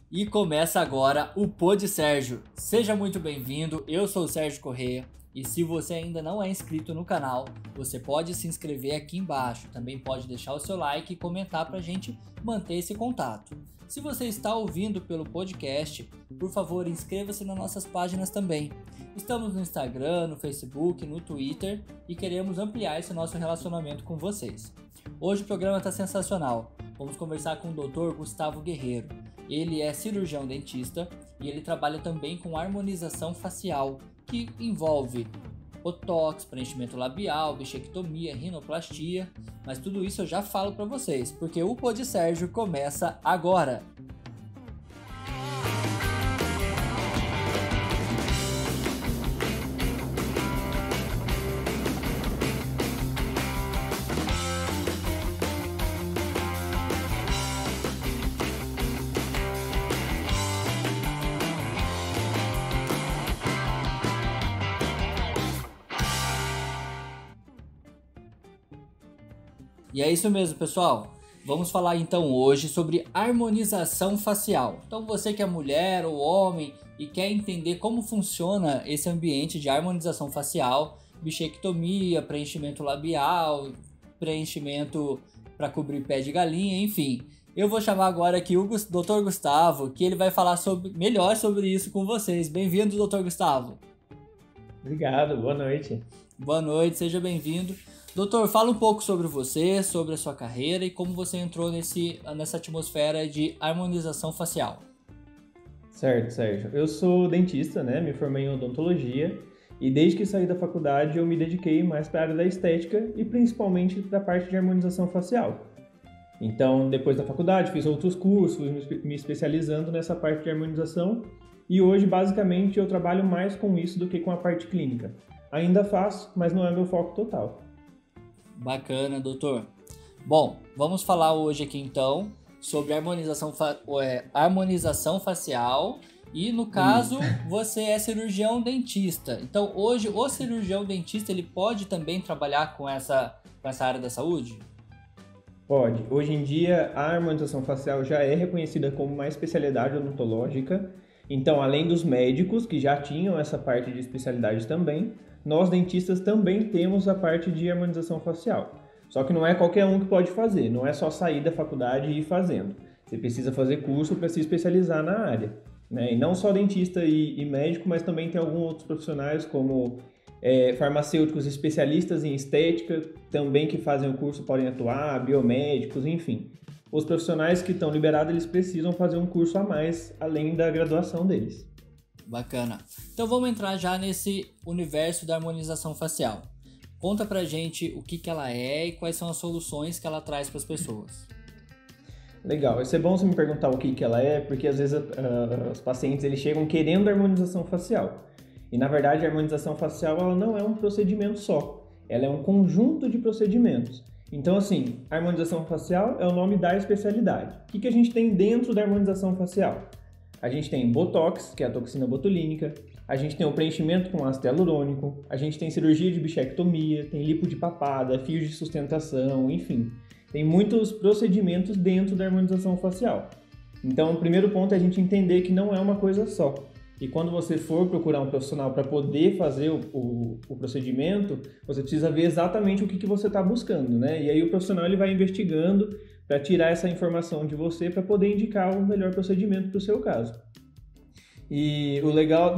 E começa agora o Pod Sérgio. Seja muito bem-vindo, eu sou o Sérgio Correia e se você ainda não é inscrito no canal, você pode se inscrever aqui embaixo. Também pode deixar o seu like e comentar para a gente manter esse contato. Se você está ouvindo pelo podcast, por favor, inscreva-se nas nossas páginas também. Estamos no Instagram, no Facebook, no Twitter e queremos ampliar esse nosso relacionamento com vocês. Hoje o programa está sensacional. Vamos conversar com o Dr. Gustavo Guerreiro. Ele é cirurgião dentista e ele trabalha também com harmonização facial, que envolve botox, preenchimento labial, bichectomia, rinoplastia, mas tudo isso eu já falo para vocês, porque o Pod Sérgio começa agora. E é isso mesmo, pessoal. Vamos falar então hoje sobre harmonização facial. Então você que é mulher ou homem e quer entender como funciona esse ambiente de harmonização facial, bichectomia, preenchimento labial, preenchimento para cobrir pé de galinha, enfim. Eu vou chamar agora aqui o Dr. Gustavo, que ele vai falar melhor sobre isso com vocês. Bem-vindo, Dr. Gustavo. Obrigado, boa noite. Boa noite, seja bem-vindo. Doutor, fala um pouco sobre você, sobre a sua carreira e como você entrou nessa atmosfera de harmonização facial. Certo, Sérgio. Eu sou dentista, né? Me formei em odontologia e desde que saí da faculdade eu me dediquei mais para a área da estética e principalmente para a parte de harmonização facial. Então, depois da faculdade, fiz outros cursos, me especializando nessa parte de harmonização e hoje, basicamente, eu trabalho mais com isso do que com a parte clínica. Ainda faço, mas não é meu foco total. Bacana, doutor. Bom, vamos falar hoje aqui então sobre harmonização facial e no caso você é cirurgião dentista. Então hoje o cirurgião dentista ele pode também trabalhar com essa área da saúde? Pode. Hoje em dia a harmonização facial já é reconhecida como uma especialidade odontológica. Então, além dos médicos que já tinham essa parte de especialidade também, nós dentistas também temos a parte de harmonização facial. Só que não é qualquer um que pode fazer, não é só sair da faculdade e ir fazendo. Você precisa fazer curso para se especializar na área, né? E não só dentista e médico, mas também tem alguns outros profissionais como farmacêuticos especialistas em estética, também que fazem o curso podem atuar, biomédicos, enfim. Os profissionais que estão liberados, eles precisam fazer um curso a mais, além da graduação deles. Bacana. Então vamos entrar já nesse universo da harmonização facial. Conta pra gente o que ela é e quais são as soluções que ela traz para as pessoas. Legal, vai ser bom você me perguntar o que ela é, porque às vezes os pacientes eles chegam querendo harmonização facial. E na verdade a harmonização facial ela não é um procedimento só, ela é um conjunto de procedimentos. Então assim, a harmonização facial é o nome da especialidade. O que a gente tem dentro da harmonização facial? A gente tem botox, que é a toxina botulínica, a gente tem o preenchimento com ácido hialurônico, a gente tem cirurgia de bichectomia, tem lipo de papada, fios de sustentação, enfim. Tem muitos procedimentos dentro da harmonização facial. Então, o primeiro ponto é a gente entender que não é uma coisa só. E quando você for procurar um profissional para poder fazer o procedimento, você precisa ver exatamente o que você está buscando, né? E aí o profissional ele vai investigando para tirar essa informação de você para poder indicar o melhor procedimento para o seu caso. E o legal,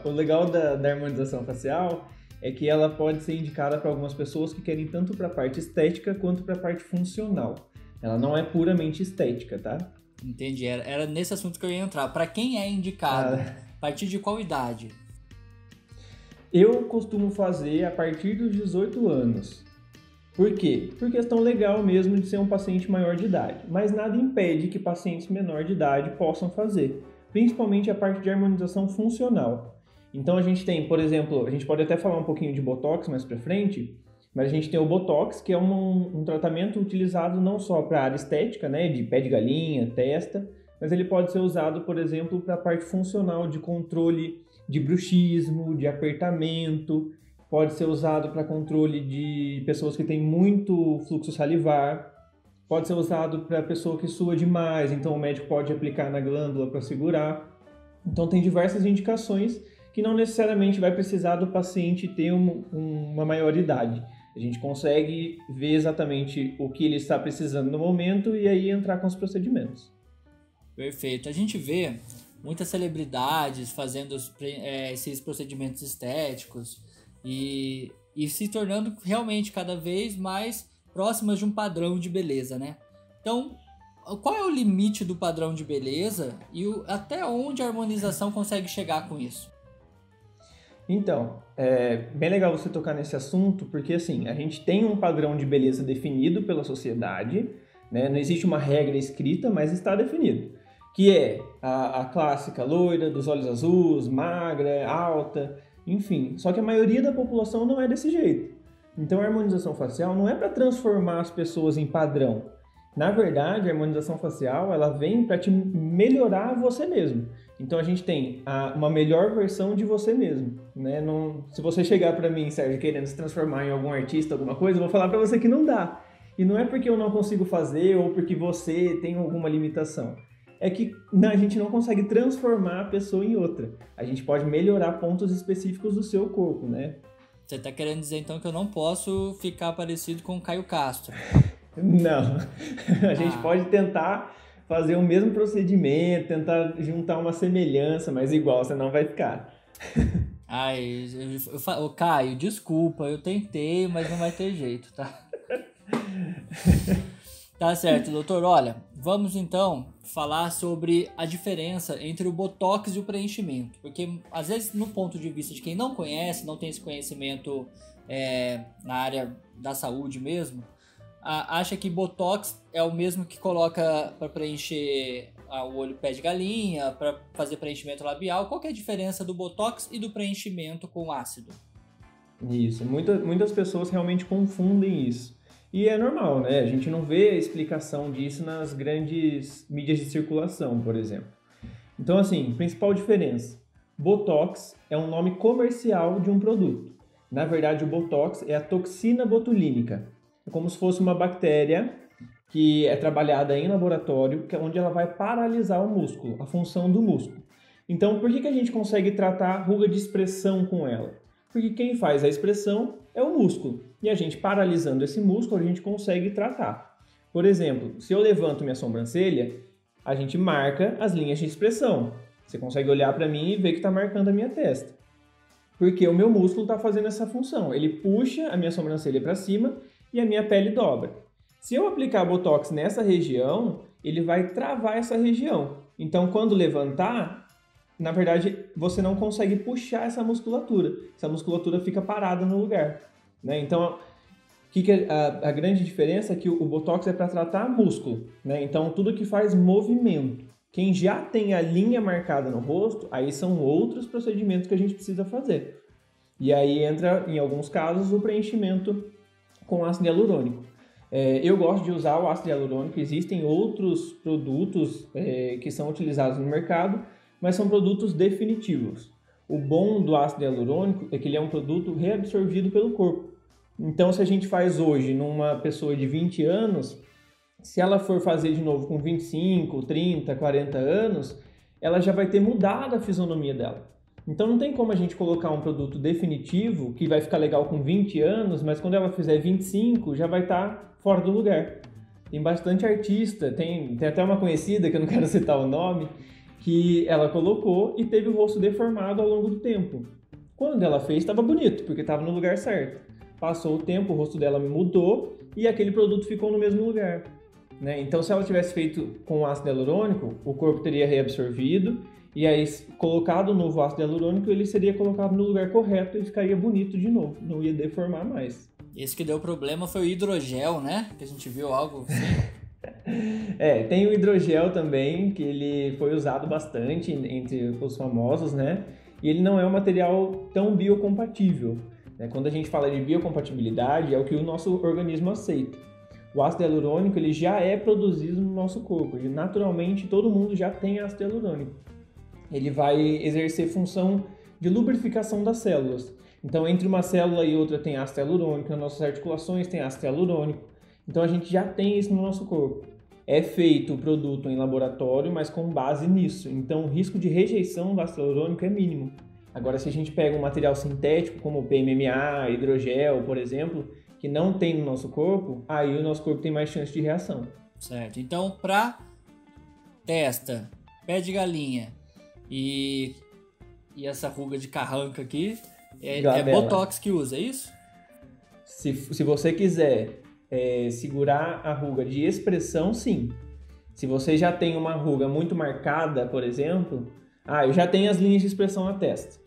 o legal da harmonização facial é que ela pode ser indicada para algumas pessoas que querem tanto para a parte estética quanto para a parte funcional. Ela não é puramente estética, tá? Entendi, era nesse assunto que eu ia entrar. Para quem é indicado? A partir de qual idade? Eu costumo fazer a partir dos 18 anos. Por quê? Por questão legal mesmo de ser um paciente maior de idade. Mas nada impede que pacientes menor de idade possam fazer, principalmente a parte de harmonização funcional. Então a gente tem, por exemplo, a gente pode até falar um pouquinho de Botox mais pra frente, mas a gente tem o Botox, que é um tratamento utilizado não só para a área estética, né, de pé de galinha, testa, mas ele pode ser usado, por exemplo, para a parte funcional de controle de bruxismo, de apertamento, pode ser usado para controle de pessoas que têm muito fluxo salivar, pode ser usado para pessoa que sua demais, então o médico pode aplicar na glândula para segurar. Então tem diversas indicações que não necessariamente vai precisar do paciente ter uma maior idade. A gente consegue ver exatamente o que ele está precisando no momento e aí entrar com os procedimentos. Perfeito. A gente vê muitas celebridades fazendo esses procedimentos estéticos e se tornando realmente cada vez mais próximas de um padrão de beleza, né? Então, qual é o limite do padrão de beleza e até onde a harmonização consegue chegar com isso? Então, é bem legal você tocar nesse assunto, porque assim, a gente tem um padrão de beleza definido pela sociedade, né? Não existe uma regra escrita, mas está definido, que é a clássica loira, dos olhos azuis, magra, alta, enfim. Só que a maioria da população não é desse jeito. Então a harmonização facial não é para transformar as pessoas em padrão. Na verdade, a harmonização facial ela vem para te melhorar você mesmo. Então a gente tem uma melhor versão de você mesmo, né? Se você chegar para mim, Sérgio, querendo se transformar em algum artista, alguma coisa, eu vou falar para você que não dá. E não é porque eu não consigo fazer ou porque você tem alguma limitação. É que a gente não consegue transformar a pessoa em outra. A gente pode melhorar pontos específicos do seu corpo, né? Você tá querendo dizer então que eu não posso ficar parecido com o Caio Castro? Não. A gente pode tentar fazer o mesmo procedimento, tentar juntar uma semelhança, mas igual você não vai ficar. Ai, Caio, desculpa, eu tentei, mas não vai ter jeito, tá? Tá certo, doutor. Olha, vamos então falar sobre a diferença entre o Botox e o preenchimento. Porque, às vezes, no ponto de vista de quem não conhece, não tem esse conhecimento na área da saúde mesmo, acha que Botox é o mesmo que coloca para preencher o olho pé de galinha, para fazer preenchimento labial. Qual que é a diferença do Botox e do preenchimento com ácido? Isso, muitas pessoas realmente confundem isso. E é normal, né? A gente não vê a explicação disso nas grandes mídias de circulação, por exemplo. Então, assim, principal diferença. Botox é um nome comercial de um produto. Na verdade, o Botox é a toxina botulínica. É como se fosse uma bactéria que é trabalhada em laboratório, onde ela vai paralisar o músculo, a função do músculo. Então, por que a gente consegue tratar ruga de expressão com ela? Porque quem faz a expressão é o músculo. E a gente paralisando esse músculo, a gente consegue tratar. Por exemplo, se eu levanto minha sobrancelha, a gente marca as linhas de expressão. Você consegue olhar para mim e ver que está marcando a minha testa. Porque o meu músculo está fazendo essa função. Ele puxa a minha sobrancelha para cima e a minha pele dobra. Se eu aplicar Botox nessa região, ele vai travar essa região. Então, quando levantar, na verdade, você não consegue puxar essa musculatura. Essa musculatura fica parada no lugar, né? Então, a grande diferença é que o Botox é para tratar músculo, né? Então, tudo que faz movimento. Quem já tem a linha marcada no rosto, aí são outros procedimentos que a gente precisa fazer. E aí entra, em alguns casos, o preenchimento com ácido hialurônico. Eu gosto de usar o ácido hialurônico. Existem outros produtos que são utilizados no mercado, mas são produtos definitivos. O bom do ácido hialurônico é que ele é um produto reabsorvido pelo corpo. Então, se a gente faz hoje numa pessoa de 20 anos, se ela for fazer de novo com 25, 30, 40 anos, ela já vai ter mudado a fisionomia dela. Então, não tem como a gente colocar um produto definitivo que vai ficar legal com 20 anos, mas quando ela fizer 25, já vai estar fora do lugar. Tem bastante artista, tem até uma conhecida, que eu não quero citar o nome, que ela colocou e teve o rosto deformado ao longo do tempo. Quando ela fez, estava bonito, porque estava no lugar certo. Passou o tempo, o rosto dela mudou e aquele produto ficou no mesmo lugar, né? Então, se ela tivesse feito com ácido hialurônico, o corpo teria reabsorvido e aí, colocado o novo ácido hialurônico, ele seria colocado no lugar correto e ficaria bonito de novo, não ia deformar mais. Esse que deu problema foi o hidrogel, né? Que a gente viu algo assim. Tem o hidrogel também, que ele foi usado bastante entre os famosos, né? E ele não é um material tão biocompatível, né? Quando a gente fala de biocompatibilidade, é o que o nosso organismo aceita. O ácido hialurônico ele já é produzido no nosso corpo. E, naturalmente, todo mundo já tem ácido hialurônico. Ele vai exercer função de lubrificação das células. Então, entre uma célula e outra tem ácido hialurônico, nas nossas articulações tem ácido hialurônico. Então a gente já tem isso no nosso corpo. É feito o produto em laboratório, mas com base nisso. Então o risco de rejeição do ácido hialurônico é mínimo. Agora, se a gente pega um material sintético, como o PMMA, hidrogel, por exemplo, que não tem no nosso corpo, aí o nosso corpo tem mais chance de reação. Certo. Então, para testa, pé de galinha e essa ruga de carranca aqui, é Botox que usa, é isso? Se você quiser segurar a ruga de expressão, sim. Se você já tem uma ruga muito marcada, por exemplo, eu já tenho as linhas de expressão na testa.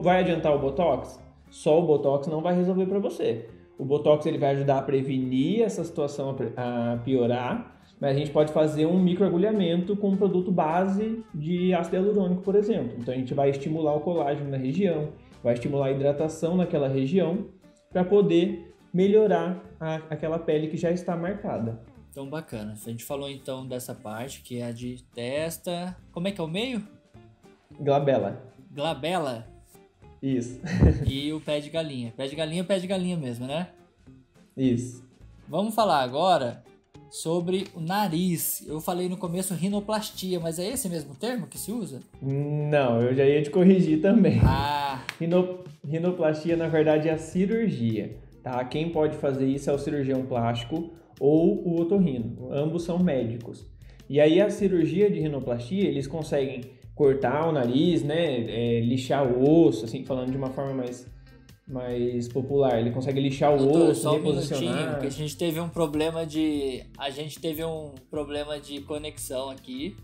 Vai adiantar o Botox? Só o Botox não vai resolver para você. O Botox ele vai ajudar a prevenir essa situação a piorar, mas a gente pode fazer um microagulhamento com um produto base de ácido hialurônico, por exemplo. Então a gente vai estimular o colágeno na região, vai estimular a hidratação naquela região para poder melhorar aquela pele que já está marcada. Então bacana. A gente falou então dessa parte que é a de testa. Como é que é o meio? Glabela. Glabela? Isso. E o pé de galinha. Pé de galinha é pé de galinha mesmo, né? Isso. Vamos falar agora sobre o nariz. Eu falei no começo rinoplastia, mas é esse mesmo termo que se usa? Não, eu já ia te corrigir também. Rinoplastia. Rinoplastia, na verdade, é a cirurgia, tá? Quem pode fazer isso é o cirurgião plástico ou o otorrino. Ambos são médicos. E aí a cirurgia de rinoplastia, eles conseguem cortar o nariz, né? Lixar o osso, assim, falando de uma forma mais popular. Ele consegue lixar o osso, só reposicionar. Um minutinho, porque a gente teve um problema de conexão aqui.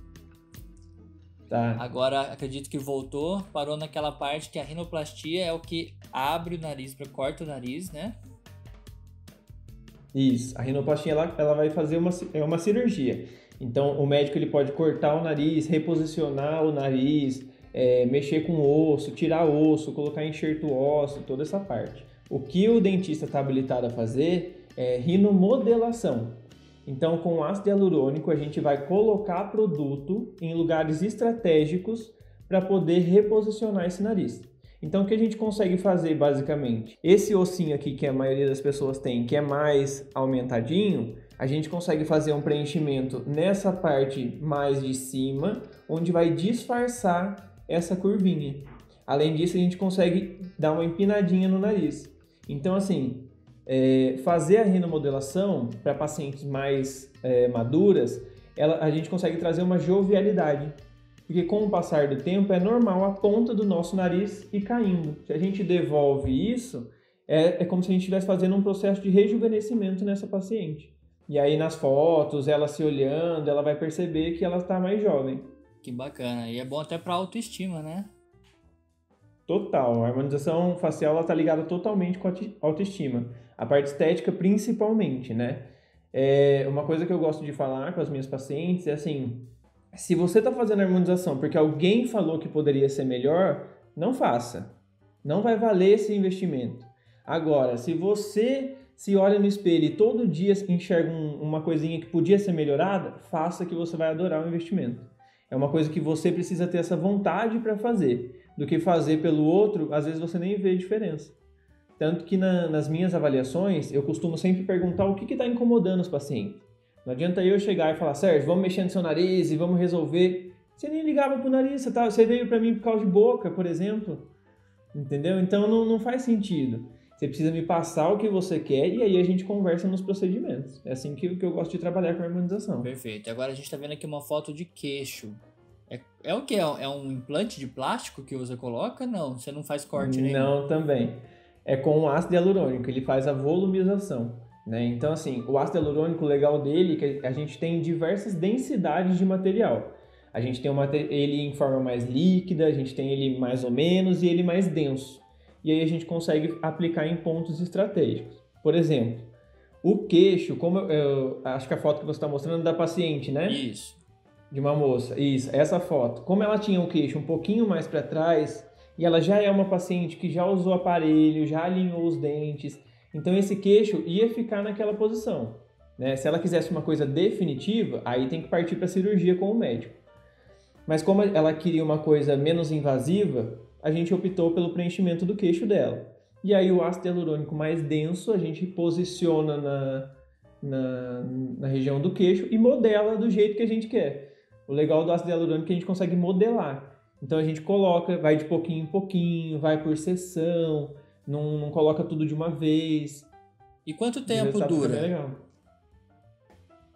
Tá. Agora acredito que voltou, parou naquela parte que a rinoplastia é o que abre o nariz, corta o nariz, né? Isso. A rinoplastia ela vai fazer uma cirurgia. Então o médico ele pode cortar o nariz, reposicionar o nariz, mexer com o osso, tirar o osso, colocar enxerto ósseo, toda essa parte. O que o dentista está habilitado a fazer é rinomodelação. Então, com o ácido hialurônico, a gente vai colocar produto em lugares estratégicos para poder reposicionar esse nariz. Então, o que a gente consegue fazer, basicamente? Esse ossinho aqui, que a maioria das pessoas tem, que é mais aumentadinho, a gente consegue fazer um preenchimento nessa parte mais de cima, onde vai disfarçar essa curvinha. Além disso, a gente consegue dar uma empinadinha no nariz. Então, assim, fazer a rinomodelação para pacientes mais maduras, a gente consegue trazer uma jovialidade. Porque com o passar do tempo é normal a ponta do nosso nariz ir caindo. Se a gente devolve isso, é como se a gente estivesse fazendo um processo de rejuvenescimento nessa paciente. E aí nas fotos, ela se olhando, ela vai perceber que ela está mais jovem. Que bacana. E é bom até para autoestima, né? Total. A harmonização facial está ligada totalmente com a autoestima. A parte estética principalmente, né? Uma coisa que eu gosto de falar com as minhas pacientes é assim, se você está fazendo harmonização porque alguém falou que poderia ser melhor, não faça. Não vai valer esse investimento. Agora, se você se olha no espelho e todo dia enxerga uma coisinha que podia ser melhorada, faça, que você vai adorar o investimento. É uma coisa que você precisa ter essa vontade para fazer, do que fazer pelo outro, às vezes você nem vê diferença. Tanto que nas minhas avaliações, eu costumo sempre perguntar o que está incomodando os pacientes. Não adianta eu chegar e falar, Sérgio, vamos mexer no seu nariz e vamos resolver. Você nem ligava pro nariz, você veio para mim por causa de boca, por exemplo. Entendeu? Então não faz sentido. Você precisa me passar o que você quer e aí a gente conversa nos procedimentos. É assim que eu gosto de trabalhar com a harmonização. Perfeito. Agora a gente está vendo aqui uma foto de queixo. É o que? É um implante de plástico que você coloca? Não, você não faz corte nenhum. Não, também. É com o ácido hialurônico, ele faz a volumização. Né? Então, assim, o ácido hialurônico, o legal dele é que a gente tem diversas densidades de material. A gente tem ele em forma mais líquida, a gente tem ele mais ou menos e ele mais denso. E aí a gente consegue aplicar em pontos estratégicos. Por exemplo, o queixo, como eu acho que a foto que você está mostrando é da paciente, né? Isso. De uma moça. Isso, essa foto. Como ela tinha o queixo um pouquinho mais para trás e ela já é uma paciente que já usou aparelho, já alinhou os dentes, então esse queixo ia ficar naquela posição. Né? Se ela quisesse uma coisa definitiva, aí tem que partir para a cirurgia com o médico. Mas como ela queria uma coisa menos invasiva, a gente optou pelo preenchimento do queixo dela. E aí o ácido hialurônico mais denso a gente posiciona na região do queixo e modela do jeito que a gente quer. O legal do ácido hialurônico é que a gente consegue modelar. Então a gente coloca, vai de pouquinho em pouquinho, vai por seção, não coloca tudo de uma vez. E quanto tempo dura? Legal.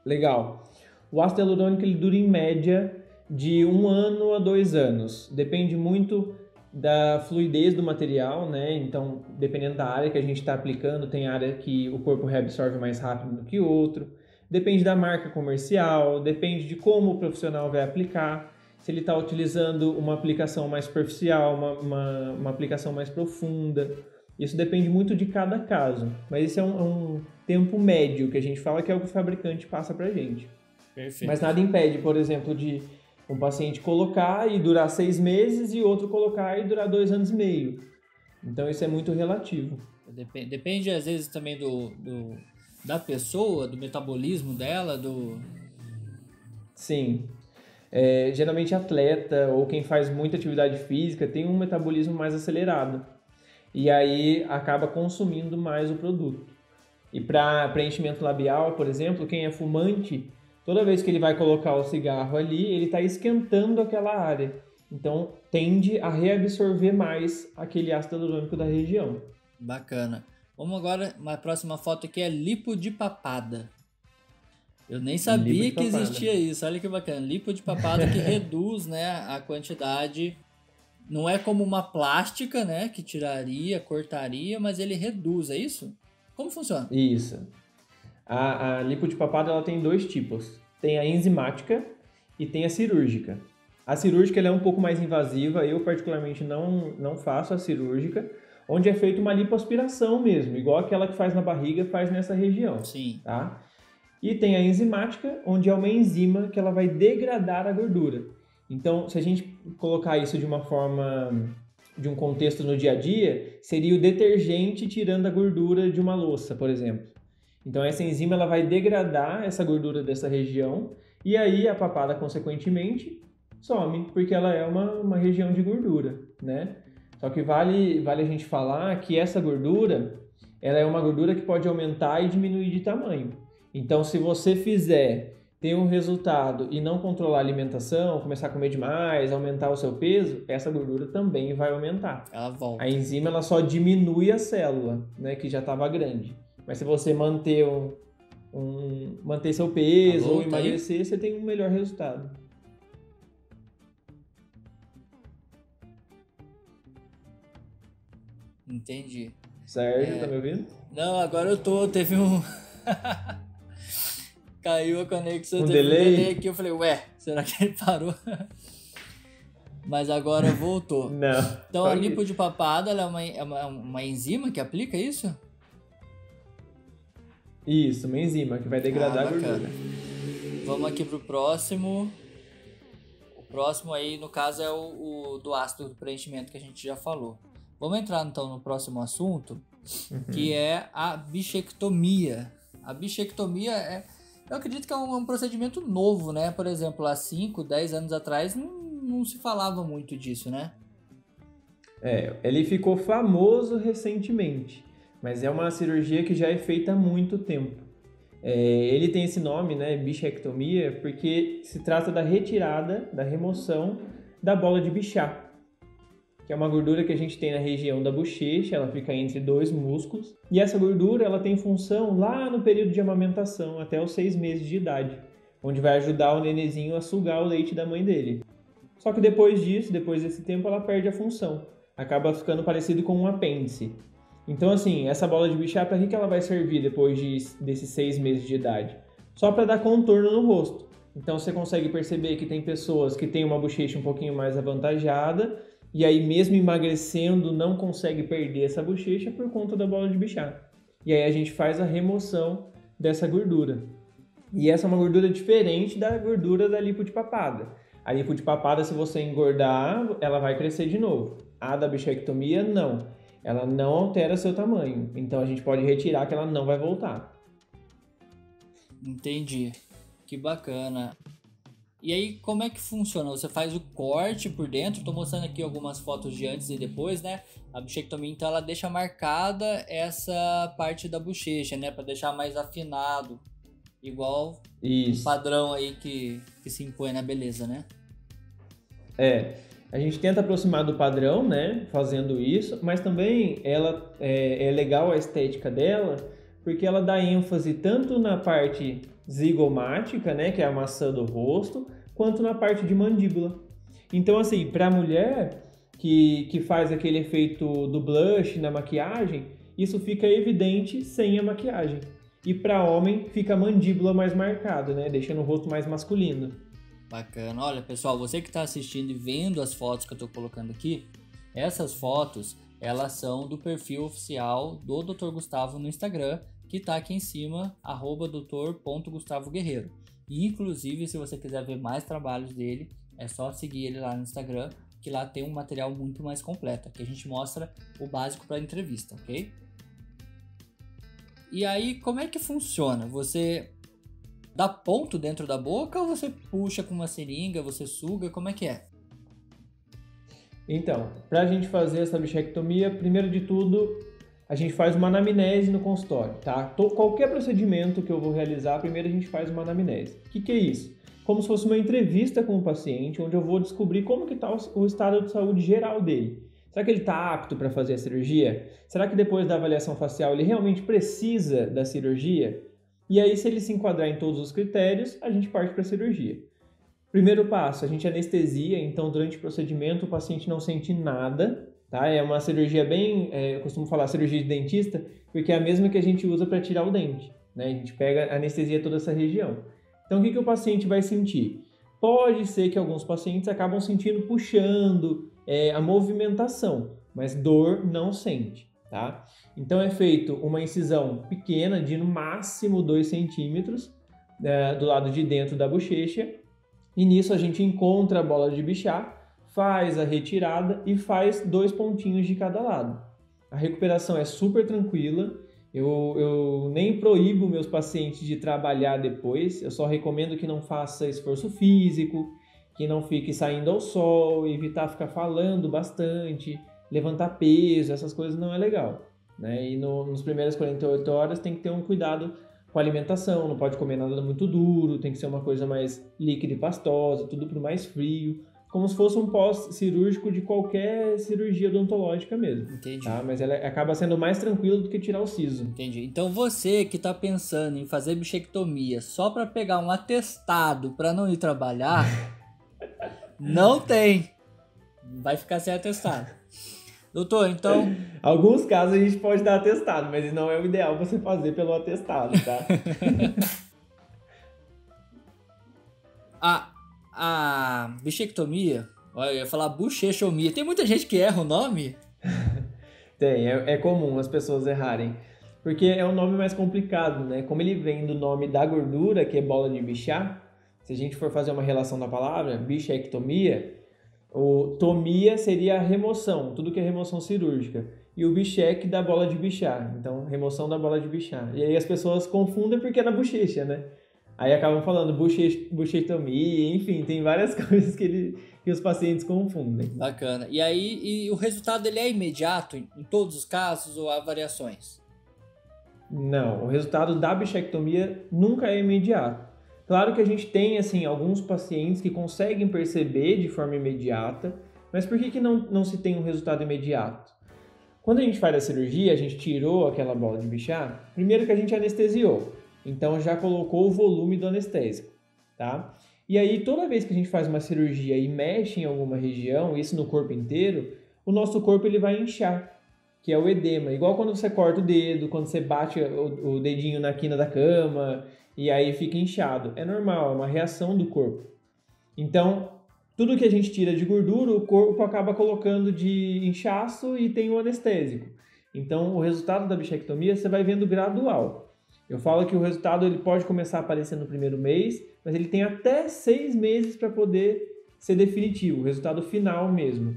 Legal. O ácido hialurônico ele dura em média de 1 ano a 2 anos. Depende muito da fluidez do material, né? Então, dependendo da área que a gente está aplicando, tem área que o corpo reabsorve mais rápido do que outro. Depende da marca comercial, depende de como o profissional vai aplicar. Se ele está utilizando uma aplicação mais superficial, uma aplicação mais profunda. Isso depende muito de cada caso. Mas esse é um tempo médio que a gente fala que é o que o fabricante passa para a gente. Perfeito. Mas nada impede, por exemplo, de um paciente colocar e durar 6 meses e outro colocar e durar 2 anos e meio. Então isso é muito relativo. Depende às vezes também da pessoa, do metabolismo dela, Sim. Geralmente atleta ou quem faz muita atividade física tem um metabolismo mais acelerado. E aí acaba consumindo mais o produto. E para preenchimento labial, por exemplo, quem é fumante, toda vez que ele vai colocar o cigarro ali, ele está esquentando aquela área. Então, tende a reabsorver mais aquele ácido hialurônico da região. Bacana. Vamos agora, uma próxima foto aqui é lipo de papada. Eu nem sabia que existia isso. Olha que bacana. Lipo de papada que reduz, né, a quantidade. Não é como uma plástica, né, que tiraria, cortaria, mas ele reduz, é isso? Como funciona? Isso. A lipo de papada ela tem 2 tipos. Tem a enzimática e tem a cirúrgica. A cirúrgica ela é um pouco mais invasiva. Eu, particularmente, não faço a cirúrgica, onde é feita uma lipoaspiração mesmo, igual aquela que faz na barriga, faz nessa região. Sim. Tá? E tem a enzimática, onde é uma enzima que ela vai degradar a gordura. Então, se a gente colocar isso de uma forma, de um contexto no dia a dia, seria o detergente tirando a gordura de uma louça, por exemplo. Então, essa enzima ela vai degradar essa gordura dessa região e aí a papada, consequentemente, some, porque ela é uma região de gordura, né? Só que vale a gente falar que essa gordura, ela é uma gordura que pode aumentar e diminuir de tamanho. Então, se você ter um resultado e não controlar a alimentação, começar a comer demais, aumentar o seu peso, essa gordura também vai aumentar. Ela volta. A enzima ela só diminui a célula, né, que já estava grande. Mas se você manter seu peso ou emagrecer, você tem um melhor resultado. Entendi. Sérgio, tá me ouvindo? Não, agora eu tô. Teve um. Caiu a conexão, um teve delay. um delay aqui. Eu falei, ué, será que ele parou? Mas agora voltou. Não. Então a lipo de papada ela é uma enzima que aplica isso? Isso, uma enzima que vai degradar a gordura. Vamos aqui pro próximo. O próximo aí, no caso, é o do ácido do preenchimento que a gente já falou. Vamos entrar então no próximo assunto, que é a bichectomia. A bichectomia eu acredito que é um procedimento novo, né? Por exemplo, há 5, 10 anos atrás não se falava muito disso, né? Ele ficou famoso recentemente, mas é uma cirurgia que já é feita há muito tempo. Ele tem esse nome, né, bichectomia, porque se trata da retirada, da remoção da bola de Bichat, que é uma gordura que a gente tem na região da bochecha, ela fica entre 2 músculos, e essa gordura ela tem função lá no período de amamentação, até os 6 meses de idade, onde vai ajudar o nenenzinho a sugar o leite da mãe dele. Só que depois desse tempo, ela perde a função, acaba ficando parecido com um apêndice. Então, assim, essa bola de Bichat, para que ela vai servir depois desses 6 meses de idade? Só para dar contorno no rosto. Então, você consegue perceber que tem pessoas que têm uma bochecha um pouquinho mais avantajada, e aí mesmo emagrecendo não consegue perder essa bochecha por conta da bola de Bichat. E aí a gente faz a remoção dessa gordura. E essa é uma gordura diferente da gordura da lipo de papada. A lipo de papada, se você engordar, ela vai crescer de novo. A da bichectomia, não. Ela não altera seu tamanho. Então a gente pode retirar que ela não vai voltar. Entendi. Que bacana. E aí, como é que funciona? Você faz o corte por dentro, tô mostrando aqui algumas fotos de antes e depois, né? A bichectomia, então, ela deixa marcada essa parte da bochecha, né? Para deixar mais afinado. igual Isso. o padrão aí que se impõe na beleza, né? A gente tenta aproximar do padrão, né, fazendo isso, mas também ela é legal a estética dela, porque ela dá ênfase tanto na parte zigomática, né, que é a maçã do rosto, quanto na parte de mandíbula. Então, assim, para a mulher que faz aquele efeito do blush na maquiagem, isso fica evidente sem a maquiagem. E para homem fica a mandíbula mais marcada, né, deixando o rosto mais masculino. Bacana. Olha, pessoal, você que está assistindo e vendo as fotos que eu estou colocando aqui, essas fotos, elas são do perfil oficial do Dr. Gustavo no Instagram, que está aqui em cima, @doutor.gustavoguerreiro. E, inclusive, se você quiser ver mais trabalhos dele, é só seguir ele lá no Instagram, que lá tem um material muito mais completo. Aqui a gente mostra o básico para entrevista, ok? E aí, como é que funciona? Você dá ponto dentro da boca ou você puxa com uma seringa, você suga, como é que é? Então, para a gente fazer essa bichectomia, primeiro de tudo, a gente faz uma anamnese no consultório, tá? Qualquer procedimento que eu vou realizar, primeiro a gente faz uma anamnese. O que é isso? Como se fosse uma entrevista com o paciente, onde eu vou descobrir como que está o estado de saúde geral dele. Será que ele está apto para fazer a cirurgia? Será que depois da avaliação facial ele realmente precisa da cirurgia? E aí, se ele se enquadrar em todos os critérios, a gente parte para a cirurgia. Primeiro passo, a gente anestesia, então durante o procedimento o paciente não sente nada, tá? É uma cirurgia bem, eu costumo falar cirurgia de dentista, porque é a mesma que a gente usa para tirar o dente, né? A gente pega, anestesia toda essa região. Então, o que o paciente vai sentir? Pode ser que alguns pacientes acabam sentindo puxando, a movimentação, mas dor não sente, tá? Então é feito uma incisão pequena de no máximo 2 centímetros do lado de dentro da bochecha, e nisso a gente encontra a bola de Bichat, faz a retirada e faz 2 pontinhos de cada lado. A recuperação é super tranquila, eu nem proíbo meus pacientes de trabalhar depois, eu só recomendo que não faça esforço físico, que não fique saindo ao sol, evitar ficar falando bastante, levantar peso, essas coisas não é legal, né? E nos primeiras 48 horas tem que ter um cuidado com a alimentação, não pode comer nada muito duro, tem que ser uma coisa mais líquida e pastosa, tudo pro mais frio, como se fosse um pós-cirúrgico de qualquer cirurgia odontológica mesmo. Entendi. Tá? Mas ela acaba sendo mais tranquilo do que tirar o siso. Entendi. Então você que tá pensando em fazer bichectomia só para pegar um atestado para não ir trabalhar, não tem. Vai ficar sem atestado. Doutor, então... Alguns casos a gente pode dar atestado, mas não é o ideal você fazer pelo atestado, tá? A bichectomia, olha, eu ia falar bochechomia. Tem muita gente que erra o nome? Tem, é comum as pessoas errarem. Porque é um nome mais complicado, né? Como ele vem do nome da gordura, que é bola de Bichat, se a gente for fazer uma relação da palavra, bichectomia, o tomia seria a remoção, tudo que é remoção cirúrgica. E o bichec da bola de Bichat, então remoção da bola de Bichat. E aí as pessoas confundem porque é na bochecha, né? Aí acabam falando bochetomia, enfim, tem várias coisas que os pacientes confundem. Bacana. E aí, o resultado ele é imediato em todos os casos ou há variações? Não, o resultado da bichectomia nunca é imediato. Claro que a gente tem, assim, alguns pacientes que conseguem perceber de forma imediata, mas por que não se tem um resultado imediato? Quando a gente faz a cirurgia, a gente tirou aquela bola de Bichat, primeiro que a gente anestesiou, então já colocou o volume do anestésico, tá? E aí toda vez que a gente faz uma cirurgia e mexe em alguma região, isso no corpo inteiro, o nosso corpo ele vai inchar, que é o edema. Igual quando você corta o dedo, quando você bate o dedinho na quina da cama e aí fica inchado. É normal, é uma reação do corpo. Então, tudo que a gente tira de gordura, o corpo acaba colocando de inchaço e tem o anestésico. Então, o resultado da bichectomia você vai vendo gradual. Eu falo que o resultado ele pode começar a aparecer no primeiro mês, mas ele tem até 6 meses para poder ser definitivo, o resultado final mesmo.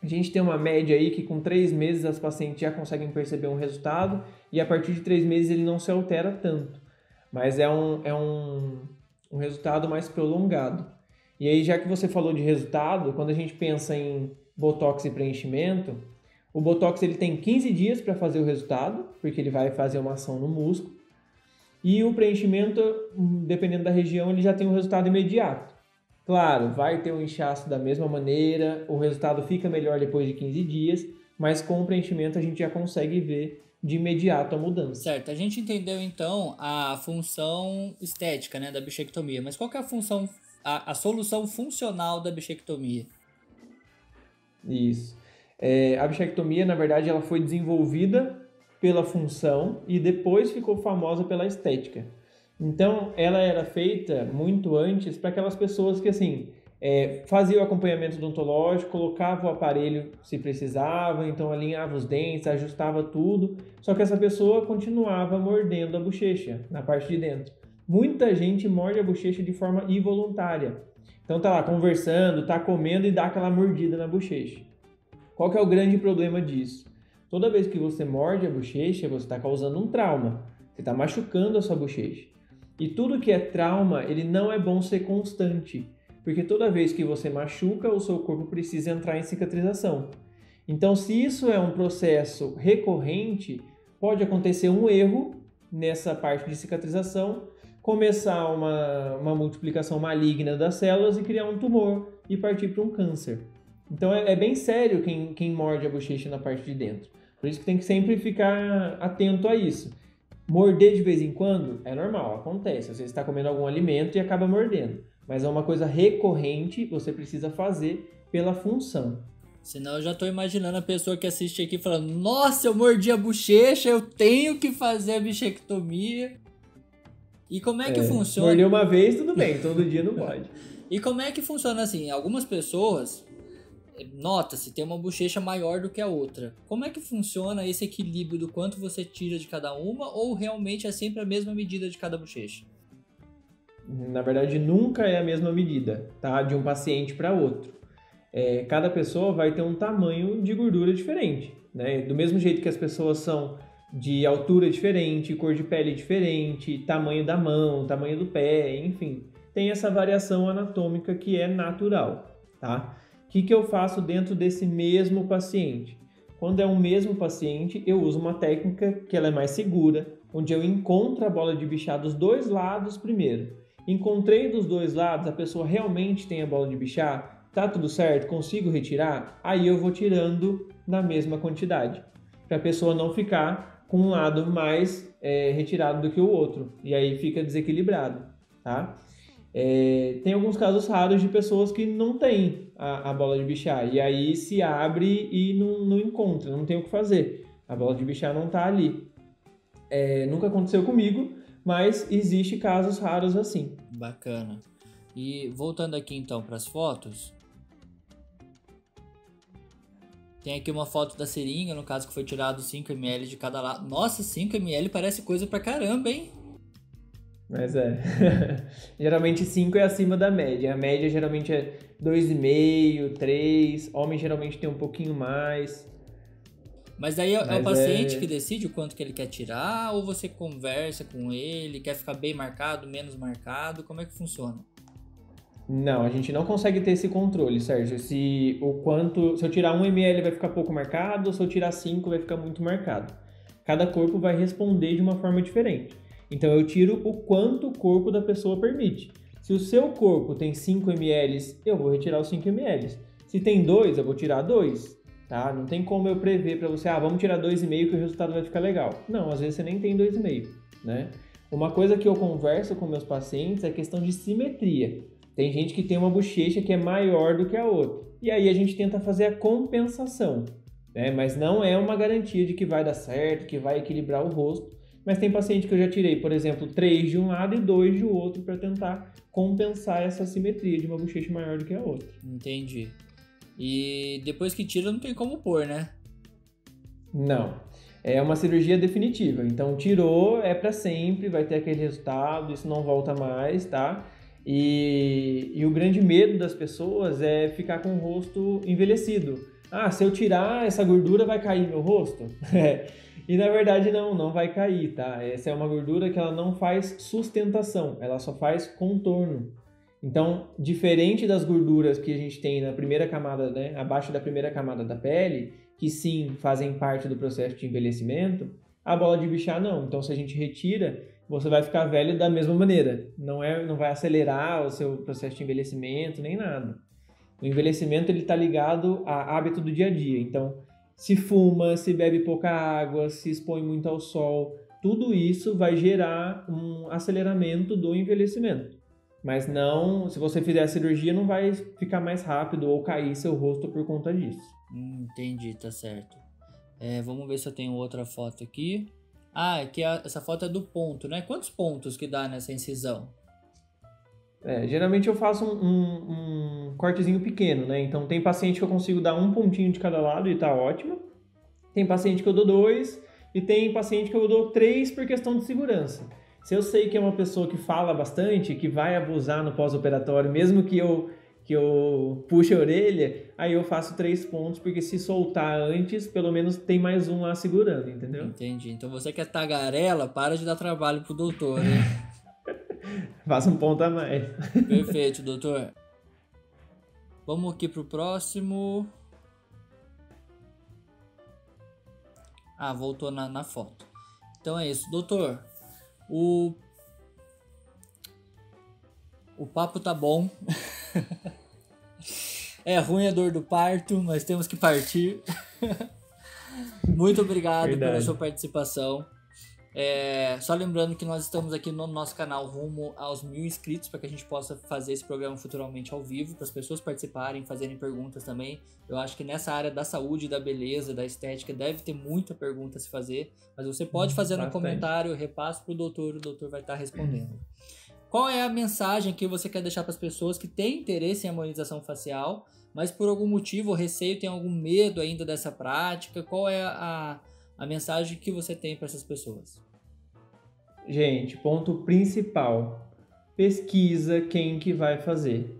A gente tem uma média aí que com 3 meses as pacientes já conseguem perceber um resultado e a partir de 3 meses ele não se altera tanto, mas é um resultado mais prolongado. E aí, já que você falou de resultado, quando a gente pensa em botox e preenchimento, o botox ele tem 15 dias para fazer o resultado, porque ele vai fazer uma ação no músculo. E o preenchimento, dependendo da região, ele já tem um resultado imediato. Claro, vai ter um inchaço da mesma maneira, o resultado fica melhor depois de 15 dias, mas com o preenchimento a gente já consegue ver de imediato a mudança. Certo, a gente entendeu então a função estética, né, da bichectomia, mas qual que é a função, a solução funcional da bichectomia? Isso. A bichectomia, na verdade, ela foi desenvolvida pela função e depois ficou famosa pela estética. Então, ela era feita muito antes para aquelas pessoas que, assim, faziam o acompanhamento odontológico, colocava o aparelho se precisava, então alinhava os dentes, ajustava tudo, só que essa pessoa continuava mordendo a bochecha na parte de dentro. Muita gente morde a bochecha de forma involuntária. Então tá lá conversando, tá comendo e dá aquela mordida na bochecha. Qual que é o grande problema disso? Toda vez que você morde a bochecha, você está causando um trauma. Você está machucando a sua bochecha. E tudo que é trauma, ele não é bom ser constante. Porque toda vez que você machuca, o seu corpo precisa entrar em cicatrização. Então, se isso é um processo recorrente, pode acontecer um erro nessa parte de cicatrização, começar uma multiplicação maligna das células e criar um tumor e partir para um câncer. Então, é bem sério quem morde a bochecha na parte de dentro. Por isso que tem que sempre ficar atento a isso. Morder de vez em quando é normal, acontece. Você está comendo algum alimento e acaba mordendo. Mas é uma coisa recorrente, você precisa fazer pela função. Senão eu já estou imaginando a pessoa que assiste aqui falando: nossa, eu mordi a bochecha, eu tenho que fazer a bichectomia. E como é que funciona? Morder uma vez, tudo bem, todo dia não pode. E como é que funciona assim? Algumas pessoas, nota-se, tem uma bochecha maior do que a outra. Como é que funciona esse equilíbrio do quanto você tira de cada uma, ou realmente é sempre a mesma medida de cada bochecha? Na verdade, nunca é a mesma medida, tá? De um paciente para outro. Cada pessoa vai ter um tamanho de gordura diferente, né? Do mesmo jeito que as pessoas são de altura diferente, cor de pele diferente, tamanho da mão, tamanho do pé, enfim. Tem essa variação anatômica que é natural, tá? O que eu faço dentro desse mesmo paciente? Quando é o mesmo paciente, eu uso uma técnica que ela é mais segura, onde eu encontro a bola de bichar dos dois lados primeiro. Encontrei dos dois lados, a pessoa realmente tem a bola de bichar, tá tudo certo, consigo retirar? Aí eu vou tirando na mesma quantidade, para a pessoa não ficar com um lado mais retirado do que o outro, e aí fica desequilibrado, tá? Tem alguns casos raros de pessoas que não têm a bola de bichar, e aí se abre e não encontra, não tem o que fazer, a bola de bichar não tá ali. Nunca aconteceu comigo, mas existe casos raros assim. Bacana. E voltando aqui então para as fotos, tem aqui uma foto da seringa, no caso que foi tirado 5 ml de cada lado. Nossa, 5 ml parece coisa pra caramba, hein? Mas geralmente 5 é acima da média. A média geralmente é 2,5, 3. Homem geralmente tem um pouquinho mais. Mas daí é o paciente que decide o quanto que ele quer tirar, ou você conversa com ele, quer ficar bem marcado, menos marcado? Como é que funciona? Não, a gente não consegue ter esse controle, Sérgio. Se eu tirar 1 ml vai ficar pouco marcado, ou se eu tirar 5 vai ficar muito marcado. Cada corpo vai responder de uma forma diferente. Então eu tiro o quanto o corpo da pessoa permite. Se o seu corpo tem 5 ml, eu vou retirar os 5 ml. Se tem 2, eu vou tirar 2. Tá? Não tem como eu prever para você, vamos tirar 2,5 que o resultado vai ficar legal. Não, às vezes você nem tem 2,5, né? Uma coisa que eu converso com meus pacientes é a questão de simetria. Tem gente que tem uma bochecha que é maior do que a outra. E aí a gente tenta fazer a compensação, né? Mas não é uma garantia de que vai dar certo, que vai equilibrar o rosto. Mas tem paciente que eu já tirei, por exemplo, 3 de um lado e 2 do outro para tentar compensar essa simetria de uma bochecha maior do que a outra. Entendi. E depois que tira não tem como pôr, né? Não. É uma cirurgia definitiva. Então, tirou, é para sempre, vai ter aquele resultado, isso não volta mais, tá? E o grande medo das pessoas é ficar com o rosto envelhecido. Se eu tirar essa gordura vai cair meu rosto? E na verdade não vai cair, tá? Essa é uma gordura que ela não faz sustentação, ela só faz contorno. Então, diferente das gorduras que a gente tem na primeira camada, né, abaixo da primeira camada da pele, que sim, fazem parte do processo de envelhecimento, a bola de bichar não. Então, se a gente retira, você vai ficar velho da mesma maneira. Não vai acelerar o seu processo de envelhecimento, nem nada. O envelhecimento ele está ligado a hábito do dia a dia. Então, se fuma, se bebe pouca água, se expõe muito ao sol, tudo isso vai gerar um aceleramento do envelhecimento. Mas não, se você fizer a cirurgia, não vai ficar mais rápido ou cair seu rosto por conta disso. Entendi, tá certo. Vamos ver se eu tenho outra foto aqui. Aqui essa foto é do ponto, né? Quantos pontos que dá nessa incisão? Geralmente eu faço um cortezinho pequeno, né? Então tem paciente que eu consigo dar um pontinho de cada lado e tá ótimo. Tem paciente que eu dou 2 e tem paciente que eu dou 3 por questão de segurança. Se eu sei que é uma pessoa que fala bastante, que vai abusar no pós-operatório, mesmo que eu puxe a orelha, aí eu faço 3 pontos, porque se soltar antes, pelo menos tem mais um lá segurando, entendeu? Entendi. Então você que é tagarela, para de dar trabalho pro doutor, hein? Faça um ponto a mais. Perfeito, doutor. Vamos aqui pro próximo. Voltou na foto. Então é isso, doutor. O papo tá bom. É ruim a dor do parto, mas temos que partir. Muito obrigado pela sua participação. Só lembrando que nós estamos aqui no nosso canal rumo aos 1000 inscritos, para que a gente possa fazer esse programa futuramente ao vivo, para as pessoas participarem, fazerem perguntas também. Eu acho que nessa área da saúde, da beleza, da estética, deve ter muita pergunta a se fazer, mas você pode fazer no comentário, eu repasso para o doutor vai estar respondendo. Qual é a mensagem que você quer deixar para as pessoas que têm interesse em harmonização facial, mas por algum motivo ou receio, tem algum medo ainda dessa prática? Qual é a mensagem que você tem para essas pessoas? Gente, ponto principal, pesquisa quem que vai fazer.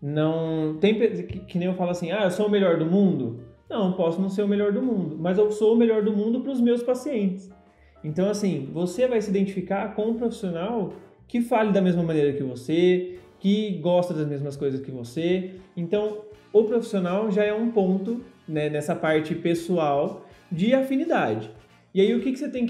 Não tem que nem eu falo assim, eu sou o melhor do mundo? Não, posso não ser o melhor do mundo, mas eu sou o melhor do mundo para os meus pacientes. Então, assim, você vai se identificar com um profissional que fale da mesma maneira que você, que gosta das mesmas coisas que você. Então, o profissional já é um ponto, né, nessa parte pessoal de afinidade. E aí, o que você tem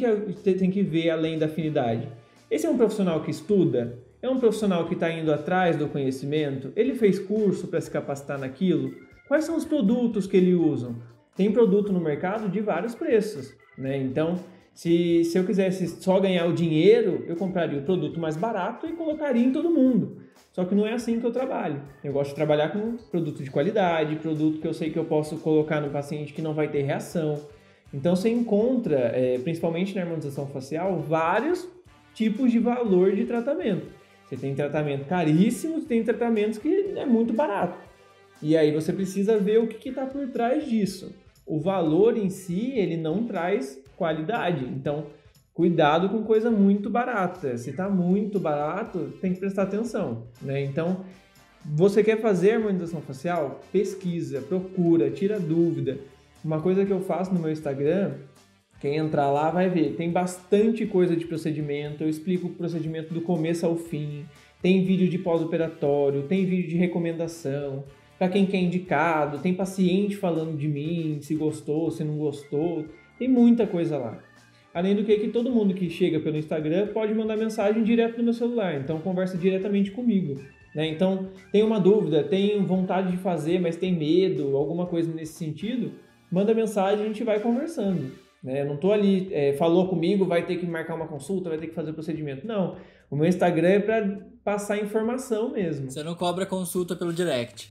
que ver além da afinidade? Esse é um profissional que estuda? É um profissional que está indo atrás do conhecimento? Ele fez curso para se capacitar naquilo? Quais são os produtos que ele usa? Tem produto no mercado de vários preços, né? Então, se eu quisesse só ganhar o dinheiro, eu compraria o produto mais barato e colocaria em todo mundo. Só que não é assim que eu trabalho. Eu gosto de trabalhar com produto de qualidade, produto que eu sei que eu posso colocar no paciente que não vai ter reação. Então você encontra, principalmente na harmonização facial, vários tipos de valor de tratamento. Você tem tratamento caríssimo, tem tratamentos que é muito barato. E aí você precisa ver o que está por trás disso. O valor em si, ele não traz qualidade. Então, cuidado com coisa muito barata. Se está muito barato, tem que prestar atenção, né? Então, você quer fazer harmonização facial? Pesquisa, procura, tira dúvida. Uma coisa que eu faço no meu Instagram, quem entrar lá vai ver, tem bastante coisa de procedimento, eu explico o procedimento do começo ao fim, tem vídeo de pós-operatório, tem vídeo de recomendação, para quem quer indicado, tem paciente falando de mim, se gostou, se não gostou, tem muita coisa lá. Além do que todo mundo que chega pelo Instagram pode mandar mensagem direto no meu celular, então conversa diretamente comigo. Né? Então, tem uma dúvida, tem vontade de fazer, mas tem medo, alguma coisa nesse sentido, manda mensagem e a gente vai conversando. Né? Eu não estou ali, falou comigo, vai ter que marcar uma consulta, vai ter que fazer o procedimento. Não, o meu Instagram é para passar informação mesmo. Você não cobra consulta pelo direct?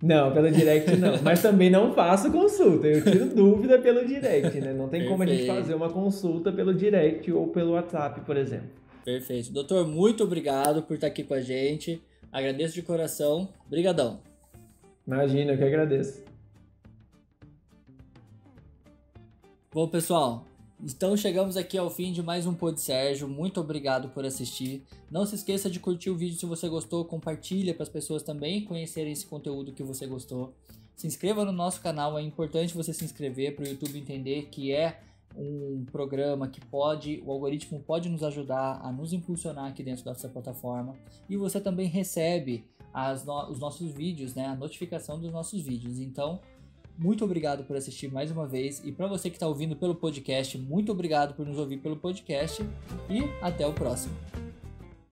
Não, pelo direct não, mas também não faço consulta, eu tiro dúvida pelo direct, né? Não tem como a gente fazer uma consulta pelo direct ou pelo WhatsApp, por exemplo. Perfeito. Doutor, muito obrigado por estar aqui com a gente, agradeço de coração, brigadão. Imagina, eu que agradeço. Bom, pessoal, então chegamos aqui ao fim de mais um Pod Sérgio. Muito obrigado por assistir. Não se esqueça de curtir o vídeo se você gostou, compartilha para as pessoas também conhecerem esse conteúdo que você gostou. Se inscreva no nosso canal, é importante você se inscrever para o YouTube entender que é um programa que o algoritmo pode nos ajudar a nos impulsionar aqui dentro dessa plataforma. E você também recebe os nossos vídeos, né, a notificação dos nossos vídeos. Então, muito obrigado por assistir mais uma vez. E para você que está ouvindo pelo podcast, muito obrigado por nos ouvir pelo podcast. E até o próximo.